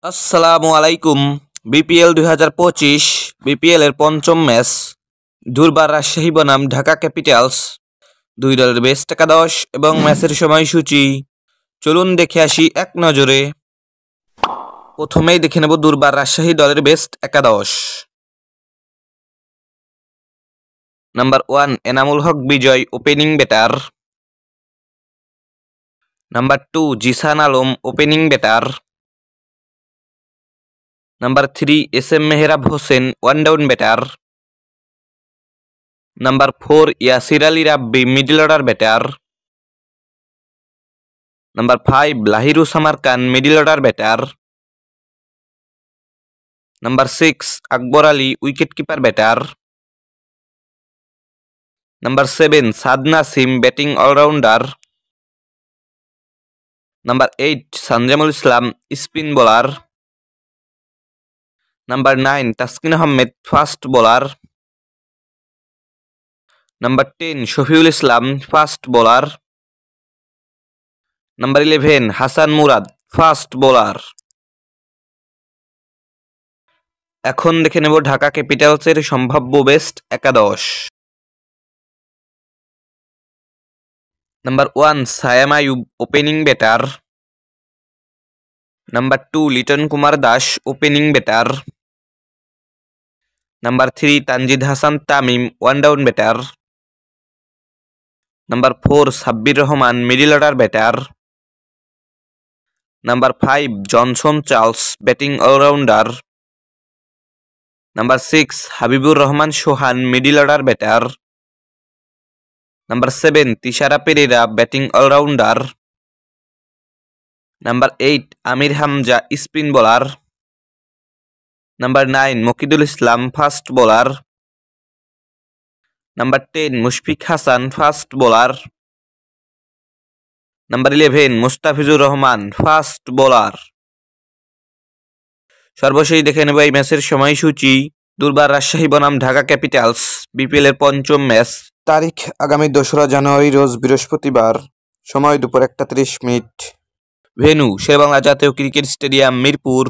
আসসালামু আলাইকুম। BPL 2025 BPL এর পঞ্চম ম্যাচ দুর্বার রাজশাহী বনাম ঢাকা ক্যাপিটালস। দুই দলের বেস্ট একাদশ এবং ম্যাচের সময়সূচি চলুন দেখে আসি এক নজরে। প্রথমেই দেখে নেব দুর্বার রাজশাহী দলের বেস্ট একাদশ। Number 1 Enamul Haque Bijoy, opening batter. Number 2 Zisan Alam, opening batter. Number 3 SM. Mehrab Hossain, one down batter. Number 4 Yasir Ali Rabbi, middle order batter. Number 5 লাহিরুসামার খান, middle order batter. Number 6 Akbar Ali, wicket keeper batter. Number 7 Saad Nasim, batting allrounder. Number 8 Sanjamul Islam, spin bowler. Number 9 Taskin Ahmed, fast bowler. Number 10 Shafiul Islam, fast bowler. Number 11 Hasan Murad, fast bowler. এখন দেখে নেব ঢাকা ক্যাপিটালসের সম্ভাব্য best একাদশ। Number 1 Saim Ayub, opening batter. Number 2 Liton Kumar Das, opening batter. Number 3 Tanzid Hasan Tamim, one down batter. Number 4 Sabbir Rahman, middle order batter. Number 5 Johnson Charles, batting allrounder. Number 6 Habibur Rahman Sohan, middle order batter. Number 7 Thisara Perera, batting allrounder. Number 8 Amir Hamza, spin bowler. Number 9 Mukidul Islam, fast bowler. Number 10 Mushfik Hasan, fast bowler. Number 11 Mustafizur Rahman, fast bowler. সর্বশেষ দেখে নেব এই ম্যাচের সময়সূচি। দুর্বার রাজশাহী বনাম Dhaka Capitals, BPL এর পঞ্চম ম্যাচ। তারিখ আগামী 2রা জানুয়ারি, রোজ বৃহস্পতিবার। সময় দুপুর 1টা 30 মিনিট। ভেন্যু শেরেবাংলা জাতীয় ক্রিকেট স্টেডিয়াম, মিরপুর।